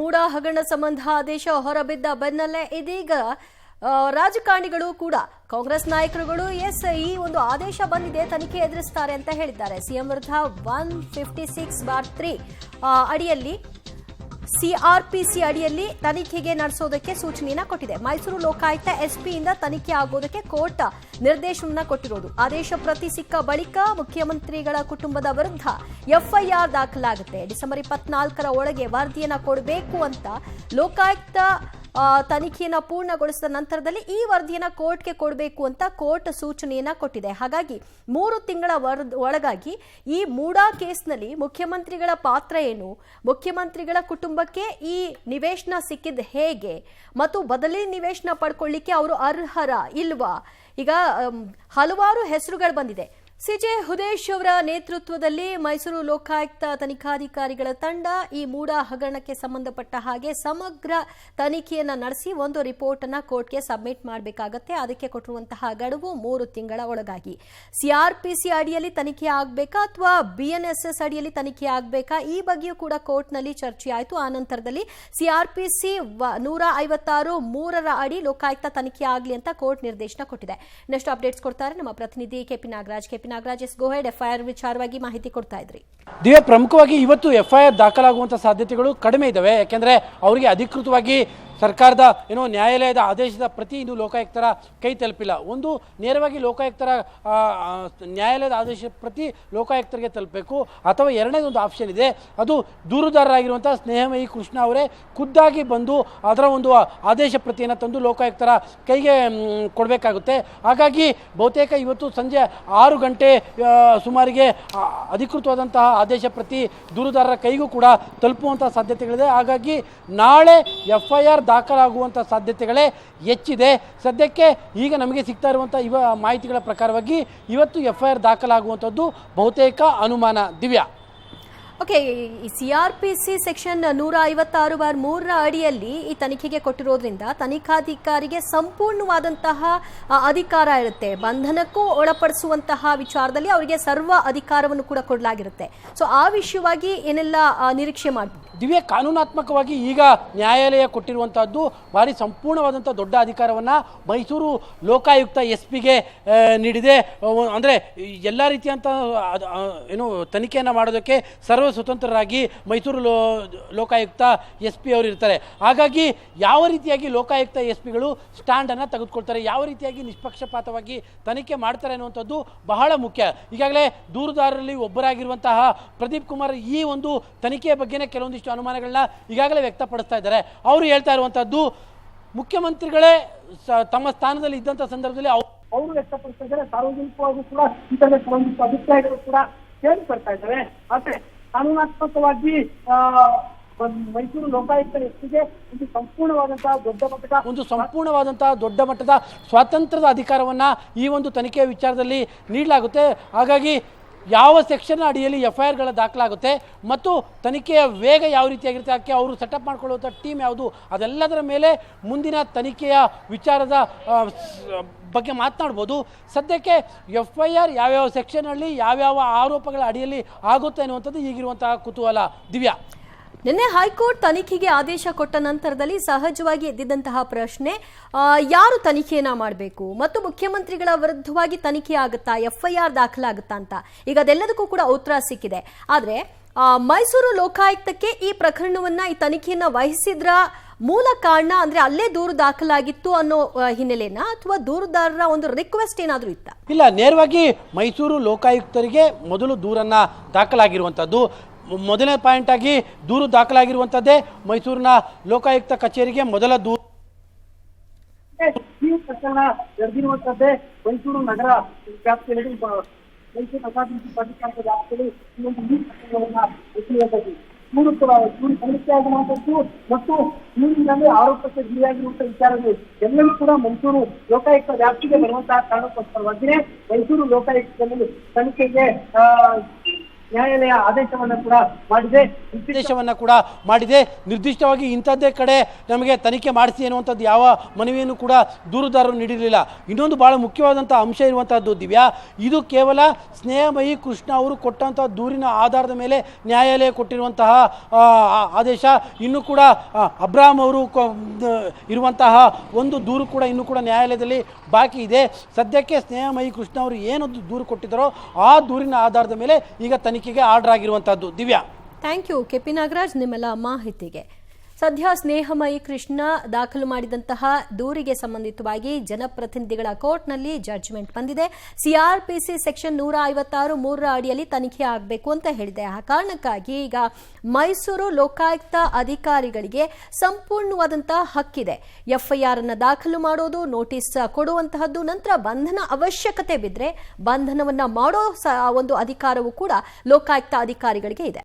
ಮೂಡ ಹಗರಣ ಸಂಬಂಧ ಆದೇಶ ಹೊರಬಿದ್ದ ಬೆನ್ನಲ್ಲೇ ಇದೀಗ ರಾಜಕಾರಣಿಗಳು ಕೂಡ ಕಾಂಗ್ರೆಸ್ ನಾಯಕರುಗಳು ಈ ಒಂದು ಆದೇಶ ಬಂದಿದೆ ತನಿಖೆ ಎದುರಿಸುತ್ತಾರೆ ಅಂತ ಹೇಳಿದ್ದಾರೆ. ಸಿಎಂ ವಿರುದ್ಧ 156/3 ಅಡಿಯಲ್ಲಿ ಸಿಆರ್ಪಿಸಿ ಅಡಿಯಲ್ಲಿ ತನಿಖೆಗೆ ನಡೆಸೋದಕ್ಕೆ ಸೂಚನೆಯನ್ನ ಕೊಟ್ಟಿದೆ. ಮೈಸೂರು ಲೋಕಾಯುಕ್ತ ಎಸ್ಪಿಯಿಂದ ತನಿಖೆ ಆಗೋದಕ್ಕೆ ಕೋರ್ಟ್ ನಿರ್ದೇಶನ ಕೊಟ್ಟಿರೋದು. ಆದೇಶ ಪ್ರತಿ ಸಿಕ್ಕ ಬಳಿಕ ಮುಖ್ಯಮಂತ್ರಿಗಳ ಕುಟುಂಬದ ವಿರುದ್ಧ ಎಫ್ಐಆರ್ ದಾಖಲಾಗುತ್ತೆ. ಡಿಸೆಂಬರ್ 24ರ ಒಳಗೆ ವರದಿಯನ್ನ ಕೊಡಬೇಕು ಅಂತ ಲೋಕಾಯುಕ್ತ ತನಿಖೆಯನ್ನ ಪೂರ್ಣಗೊಳಿಸಿದ ನಂತರದಲ್ಲಿ ಈ ವರದಿಯನ್ನ ಕೋರ್ಟ್ಗೆ ಕೊಡಬೇಕು ಅಂತ ಕೋರ್ಟ್ ಸೂಚನೆಯನ್ನ ಕೊಟ್ಟಿದೆ. ಹಾಗಾಗಿ 3 ತಿಂಗಳ ಒಳಗಾಗಿ ಈ ಮೂಡಾ ಕೇಸ್ನಲ್ಲಿ ಮುಖ್ಯಮಂತ್ರಿಗಳ ಪಾತ್ರ ಏನು, ಮುಖ್ಯಮಂತ್ರಿಗಳ ಕುಟುಂಬಕ್ಕೆ ಈ ನಿವೇಶನ ಸಿಕ್ಕಿದ್ದು ಹೇಗೆ ಮತ್ತು ಬದಲಿ ನಿವೇಶನ ಪಡ್ಕೊಳ್ಳಿಕ್ಕೆ ಅವರು ಅರ್ಹರ ಇಲ್ವಾ, ಈಗ ಹಲವಾರು ಹೆಸರುಗಳು ಬಂದಿದೆ. ಸಿಜೆ ಹುದೇಶ್ ಅವರ ನೇತೃತ್ವದಲ್ಲಿ ಮೈಸೂರು ಲೋಕಾಯುಕ್ತ ತನಿಖಾಧಿಕಾರಿಗಳ ತಂಡ ಈ ಮೂಡಾ ಹಗರಣಕ್ಕೆ ಸಂಬಂಧಪಟ್ಟ ಹಾಗೆ ಸಮಗ್ರ ತನಿಖೆಯನ್ನ ನಡೆಸಿ ಒಂದು ರಿಪೋರ್ಟ್ ಅನ್ನ ಕೋರ್ಟ್ಗೆ ಸಬ್ಮಿಟ್ ಮಾಡಬೇಕಾಗತ್ತೆ. ಅದಕ್ಕೆ ಕೊಟ್ಟಿರುವಂತಹ ಗಡುವು 3 ತಿಂಗಳ ಒಳಗಾಗಿ. ಸಿಆರ್ಪಿಸಿ ಅಡಿಯಲ್ಲಿ ತನಿಖೆ ಆಗಬೇಕಾ ಅಥವಾ ಬಿಎನ್ಎಸ್ಎಸ್ ಅಡಿಯಲ್ಲಿ ತನಿಖೆ ಆಗಬೇಕಾ, ಈ ಬಗ್ಗೆಯೂ ಕೂಡ ಕೋರ್ಟ್ನಲ್ಲಿ ಚರ್ಚೆ ಆಯಿತು. ಆ ನಂತರದಲ್ಲಿ ಸಿಆರ್ಪಿಸಿ 156(3) ಅಡಿ ಲೋಕಾಯುಕ್ತ ತನಿಖೆ ಆಗಲಿ ಅಂತ ಕೋರ್ಟ್ ನಿರ್ದೇಶನ ಕೊಟ್ಟಿದೆ. ನೆಕ್ಸ್ಟ್ ಅಪ್ಡೇಟ್ಸ್ ಕೊಡ್ತಾರೆ ನಮ್ಮ ಪ್ರತಿನಿಧಿ ಕೆಪಿ ನಾಗರಾಜ್. ಎಸ್ ಗೋಹೆಡ್, ಎಫ್ಐಆರ್ ವಿಚಾರವಾಗಿ ಮಾಹಿತಿ ಕೊಡ್ತಾ ಇದ್ರಿ. ದಿವ್ಯ, ಪ್ರಮುಖವಾಗಿ ಇವತ್ತು ಎಫ್ಐಆರ್ ದಾಖಲಾಗುವಂತ ಸಾಧ್ಯತೆಗಳು ಕಡಿಮೆ ಇದಾವೆ. ಯಾಕೆಂದ್ರೆ ಅವರಿಗೆ ಅಧಿಕೃತವಾಗಿ ಸರ್ಕಾರದ ನ್ಯಾಯಾಲಯದ ಆದೇಶದ ಪ್ರತಿ ಇನ್ನು ಲೋಕಾಯುಕ್ತರ ಕೈ ತಲುಪಿಲ್ಲ. ಒಂದು ನೇರವಾಗಿ ಲೋಕಾಯುಕ್ತರ ನ್ಯಾಯಾಲಯದ ಆದೇಶದ ಪ್ರತಿ ಲೋಕಾಯುಕ್ತರಿಗೆ ತಲುಪಬೇಕು, ಅಥವಾ ಎರಡನೇದೊಂದು ಆಪ್ಷನ್ ಇದೆ, ಅದು ದೂರುದಾರರಾಗಿರುವಂಥ ಸ್ನೇಹಮಯಿ ಕೃಷ್ಣ ಅವರೇ ಖುದ್ದಾಗಿ ಬಂದು ಅದರ ಒಂದು ಆದೇಶ ಪ್ರತಿಯನ್ನು ತಂದು ಲೋಕಾಯುಕ್ತರ ಕೈಗೆ ಕೊಡಬೇಕಾಗುತ್ತೆ. ಹಾಗಾಗಿ ಬಹುತೇಕ ಇವತ್ತು ಸಂಜೆ 6 ಗಂಟೆ ಸುಮಾರಿಗೆ ಅಧಿಕೃತವಾದಂತಹ ಆದೇಶ ಪ್ರತಿ ದೂರುದಾರರ ಕೈಗೂ ಕೂಡ ತಲುಪುವಂಥ ಸಾಧ್ಯತೆಗಳಿದೆ. ಹಾಗಾಗಿ ನಾಳೆ ಎಫ್ಐಆರ್ ದಾಖಲಾಗುವಂಥ ಸಾಧ್ಯತೆಗಳೇ ಹೆಚ್ಚಿದೆ. ಸದ್ಯಕ್ಕೆ ಈಗ ನಮಗೆ ಸಿಗ್ತಾ ಇರುವಂಥ ಮಾಹಿತಿಗಳ ಪ್ರಕಾರವಾಗಿ ಇವತ್ತು ಎಫ್ಐಆರ್ ದಾಖಲಾಗುವಂಥದ್ದು ಬಹುತೇಕ ಅನುಮಾನ. ದಿವ್ಯಾ, ಓಕೆ, ಈ ಸಿಆರ್ಪಿಸಿ ಸೆಕ್ಷನ್ 156(3) ಅಡಿಯಲ್ಲಿ ಈ ತನಿಖೆಗೆ ಕೊಟ್ಟಿರೋದ್ರಿಂದ ತನಿಖಾಧಿಕಾರಿಗೆ ಸಂಪೂರ್ಣವಾದಂತಹ ಅಧಿಕಾರ ಇರುತ್ತೆ. ಬಂಧನಕ್ಕೂ ಒಳಪಡಿಸುವಂತಹ ವಿಚಾರದಲ್ಲಿ ಅವರಿಗೆ ಸರ್ವ ಅಧಿಕಾರವನ್ನು ಕೂಡ ಕೊಡಲಾಗಿರುತ್ತೆ. ಸೊ ಆ ವಿಷಯವಾಗಿ ಏನೆಲ್ಲ ನಿರೀಕ್ಷೆ ಮಾಡಬಹುದು? ದಿವ್ಯ, ಕಾನೂನಾತ್ಮಕವಾಗಿ ಈಗ ನ್ಯಾಯಾಲಯ ಕೊಟ್ಟಿರುವಂತಹದ್ದು ಭಾರಿ ಸಂಪೂರ್ಣವಾದಂಥ ದೊಡ್ಡ ಅಧಿಕಾರವನ್ನು ಮೈಸೂರು ಲೋಕಾಯುಕ್ತ ಎಸ್ಪಿಗೆ ನೀಡಿದೆ. ಅಂದರೆ ಎಲ್ಲ ರೀತಿಯಂಥ ತನಿಖೆಯನ್ನು ಮಾಡೋದಕ್ಕೆ ಸರ್ವ ಸ್ವತಂತ್ರರಾಗಿ ಮೈಸೂರು ಲೋಕಾಯುಕ್ತ ಎಸ್ಪಿ ಅವರು ಇರ್ತಾರೆ. ಹಾಗಾಗಿ ಯಾವ ರೀತಿಯಾಗಿ ಲೋಕಾಯುಕ್ತ ಎಸ್ಪಿಗಳು ಸ್ಟ್ಯಾಂಡನ್ನು ತೆಗೆದುಕೊಳ್ತಾರೆ, ಯಾವ ರೀತಿಯಾಗಿ ನಿಷ್ಪಕ್ಷಪಾತವಾಗಿ ತನಿಖೆ ಮಾಡ್ತಾರೆ ಅನ್ನುವಂಥದ್ದು ಬಹಳ ಮುಖ್ಯ. ಈಗಾಗಲೇ ದೂರುದಾರರಲ್ಲಿ ಒಬ್ಬರಾಗಿರುವಂತಹ ಪ್ರದೀಪ್ ಕುಮಾರ್ ಈ ಒಂದು ತನಿಖೆಯ ಬಗ್ಗೆನೇ ಕೆಲವೊಂದಿಷ್ಟು ಅನುಮಾನಗಳನ್ನ ಈಗಾಗಲೇ ವ್ಯಕ್ತಪಡಿಸ್ತಾ ಇದ್ದಾರೆ. ಅವರು ಹೇಳ್ತಾ ಇರುವಂತಹದ್ದು, ಮುಖ್ಯಮಂತ್ರಿಗಳೇ ತಮ್ಮ ಸ್ಥಾನದಲ್ಲಿ ಇದ್ದಂಥ ಸಂದರ್ಭದಲ್ಲಿ ಅವರು ವ್ಯಕ್ತಪಡಿಸ್ತಾ ಇದ್ದಾರೆ. ಸಾರ್ವಜನಿಕವಾಗಿ ಕೂಡ ಇಂಟರ್ನೆಟ್ ಒಂದಿಷ್ಟು ಅಭಿಪ್ರಾಯಗಳು ಕೂಡ ಕೇಳಿ ಬರ್ತಾ ಇದ್ದಾರೆ. ಆದರೆ ಕಾನೂನಾತ್ಮಕವಾಗಿ ಮೈಸೂರು ಲೋಕಾಯುಕ್ತ ಎಸ್ಪಿಗೆ ಒಂದು ಸಂಪೂರ್ಣವಾದಂತಹ ದೊಡ್ಡ ಮಟ್ಟದ ಸ್ವಾತಂತ್ರ್ಯದ ಅಧಿಕಾರವನ್ನ ಈ ಒಂದು ತನಿಖೆಯ ವಿಚಾರದಲ್ಲಿ ನೀಡಲಾಗುತ್ತೆ. ಹಾಗಾಗಿ ಯಾವ ಸೆಕ್ಷನ್ ಅಡಿಯಲ್ಲಿ ಎಫ್ಐಆರ್ಗಳ ದಾಖಲಾಗುತ್ತೆ ಮತ್ತು ತನಿಖೆಯ ವೇಗ ಯಾವ ರೀತಿಯಾಗಿರುತ್ತೆ, ಅದಕ್ಕೆ ಅವರು ಸೆಟಪ್ ಮಾಡ್ಕೊಳ್ಳುವಂಥ ಟೀಮ್ ಯಾವುದು, ಅದೆಲ್ಲದರ ಮೇಲೆ ಮುಂದಿನ ತನಿಖೆಯ ವಿಚಾರದ ಬಗ್ಗೆ ಮಾತನಾಡ್ಬೋದು. ಸದ್ಯಕ್ಕೆ ಎಫ್ಐಆರ್ ಯಾವ್ಯಾವ ಸೆಕ್ಷನಲ್ಲಿ ಯಾವ್ಯಾವ ಆರೋಪಗಳ ಅಡಿಯಲ್ಲಿ ಆಗುತ್ತೆ ಅನ್ನುವಂಥದ್ದು ಈಗಿರುವಂತಹ ಕುತೂಹಲ. ದಿವ್ಯಾ, ನಿನ್ನೆ ಹೈಕೋರ್ಟ್ ತನಿಖೆಗೆ ಆದೇಶ ಕೊಟ್ಟ ನಂತರದಲ್ಲಿ ಸಹಜವಾಗಿ ಎದ್ದಿದ್ದಂತಹ ಪ್ರಶ್ನೆ, ಯಾರು ತನಿಖೆಯನ್ನ ಮಾಡಬೇಕು ಮತ್ತು ಮುಖ್ಯಮಂತ್ರಿಗಳ ವಿರುದ್ಧವಾಗಿ ತನಿಖೆ ಆಗುತ್ತಾ, ಎಫ್ಐಆರ್ ದಾಖಲಾಗುತ್ತಾ ಅಂತ. ಈಗ ಅದೆಲ್ಲದಕ್ಕೂ ಕೂಡ ಉತ್ತರ ಸಿಕ್ಕಿದೆ. ಆದರೆ ಮೈಸೂರು ಲೋಕಾಯುಕ್ತಕ್ಕೆ ಈ ಪ್ರಕರಣವನ್ನ, ಈ ತನಿಖೆಯನ್ನ ವಹಿಸಿದ್ರ ಮೂಲ ಕಾರಣ ಅಂದ್ರೆ ಅಲ್ಲೇ ದೂರು ದಾಖಲಾಗಿತ್ತು ಅನ್ನೋ ಹಿನ್ನೆಲೆನ, ಅಥವಾ ದೂರುದಾರರ ಒಂದು ರಿಕ್ವೆಸ್ಟ್ ಏನಾದರೂ ಇತ್ತ? ಇಲ್ಲ, ನೇರವಾಗಿ ಮೈಸೂರು ಲೋಕಾಯುಕ್ತರಿಗೆ ಮೊದಲು ದೂರನ್ನ ದಾಖಲಾಗಿರುವಂಥದ್ದು. ಮೊದಲನೇ ಪಾಯಿಂಟ್ ಆಗಿ ದೂರು ದಾಖಲಾಗಿರುವಂಥದ್ದೇ ಮೈಸೂರಿನ ಲೋಕಾಯುಕ್ತ ಕಚೇರಿಗೆ ಮೊದಲ ದೂರು. ಈ ಪ್ರಕರಣ ನಡೆದಿರುವಂಥದ್ದೇ ಮೈಸೂರು ನಗರ ವ್ಯಾಪ್ತಿಯಲ್ಲಿ, ಮೈಸೂರು ನಗರಾಭಿವೃದ್ಧಿ ಪ್ರಾಧಿಕಾರದ ವ್ಯಾಪ್ತಿಯಲ್ಲಿ ಈ ಒಂದು ಪ್ರಕರಣವನ್ನ ಎತ್ತಿರುವಂಥದ್ದು. ದೂರು ಸಲ್ಲಿಕೆ ಆಗಿರುವಂಥದ್ದು ಮತ್ತು ದೂರಿನಲ್ಲಿ ಆರೋಪಕ್ಕೆ ಗುರಿಯಾಗಿರುವಂತಹ ವಿಚಾರಗಳು ಎಲ್ಲವೂ ಕೂಡ ಮೈಸೂರು ಲೋಕಾಯುಕ್ತ ವ್ಯಾಪ್ತಿಗೆ ಬರುವಂತಹ ಕಾರಣಕ್ಕೋಸ್ಕರವಾಗಿಯೇ ಮೈಸೂರು ಲೋಕಾಯುಕ್ತದಲ್ಲಿ ತನಿಖೆಗೆ ನ್ಯಾಯಾಲಯ ಆದೇಶವನ್ನ ಕೂಡ ಮಾಡಿದೆ. ನಿರ್ದೇಶವನ್ನ ಕೂಡ ಮಾಡಿದೆ. ನಿರ್ದಿಷ್ಟವಾಗಿ ಇಂಥದ್ದೇ ಕಡೆ ನಮಗೆ ತನಿಖೆ ಮಾಡಿಸಿ ಅನ್ನುವಂಥದ್ದು ಯಾವ ಮನವಿಯನ್ನು ಕೂಡ ದೂರುದಾರರು ನೀಡಿರಲಿಲ್ಲ. ಇನ್ನೊಂದು ಬಹಳ ಮುಖ್ಯವಾದಂಥ ಅಂಶ ಇರುವಂತಹದ್ದು ದಿವ್ಯಾ, ಇದು ಕೇವಲ ಸ್ನೇಹಮಯಿ ಕೃಷ್ಣ ಅವರು ಕೊಟ್ಟಂತಹ ದೂರಿನ ಆಧಾರದ ಮೇಲೆ ನ್ಯಾಯಾಲಯ ಕೊಟ್ಟಿರುವಂತಹ ಆದೇಶ. ಇನ್ನು ಕೂಡ ಅಬ್ರಾಹಂ ಅವರು ಇರುವಂತಹ ಒಂದು ದೂರು ಕೂಡ ಇನ್ನೂ ಕೂಡ ನ್ಯಾಯಾಲಯದಲ್ಲಿ ಬಾಕಿ ಇದೆ. ಸದ್ಯಕ್ಕೆ ಸ್ನೇಹಮಯಿ ಕೃಷ್ಣ ಅವರು ಏನು ದೂರು ಕೊಟ್ಟಿದ್ದಾರೋ ಆ ದೂರಿನ ಆಧಾರದ ಮೇಲೆ ಈಗ ತನಿಖೆಗೆ ಆರ್ಡರ್ ಆಗಿರುವಂತಹದ್ದು. ದಿವ್ಯಾ, ಥ್ಯಾಂಕ್ ಯು ಕೆಪಿ ನಾಗರಾಜ್ ನಿಮ್ಮೆಲ್ಲ ಮಾಹಿತಿಗೆ. ಸದ್ಯ ಸ್ನೇಹಮಯಿ ಕೃಷ್ಣ ದಾಖಲು ಮಾಡಿದಂತಹ ದೂರಿಗೆ ಸಂಬಂಧಿತವಾಗಿ ಜನಪ್ರತಿನಿಧಿಗಳ ಕೋರ್ಟ್ನಲ್ಲಿ ಜಡ್ಜ್ಮೆಂಟ್ ಬಂದಿದೆ. ಸಿಆರ್ಪಿಸಿ ಸೆಕ್ಷನ್ 156(3) ಅಡಿಯಲ್ಲಿ ತನಿಖೆ ಆಗಬೇಕು ಅಂತ ಹೇಳಿದೆ. ಆ ಕಾರಣಕ್ಕಾಗಿ ಈಗ ಮೈಸೂರು ಲೋಕಾಯುಕ್ತ ಅಧಿಕಾರಿಗಳಿಗೆ ಸಂಪೂರ್ಣವಾದಂತಹ ಹಕ್ಕಿದೆ. ಎಫ್ಐಆರ್ ಅನ್ನು ದಾಖಲು ಮಾಡೋದು, ನೋಟಿಸ್ ಕೊಡುವಂತಹದ್ದು, ನಂತರ ಬಂಧನ ಅವಶ್ಯಕತೆ ಬಿದ್ದರೆ ಬಂಧನವನ್ನ ಮಾಡೋ ಒಂದು ಅಧಿಕಾರವೂ ಕೂಡ ಲೋಕಾಯುಕ್ತ ಅಧಿಕಾರಿಗಳಿಗೆ ಇದೆ.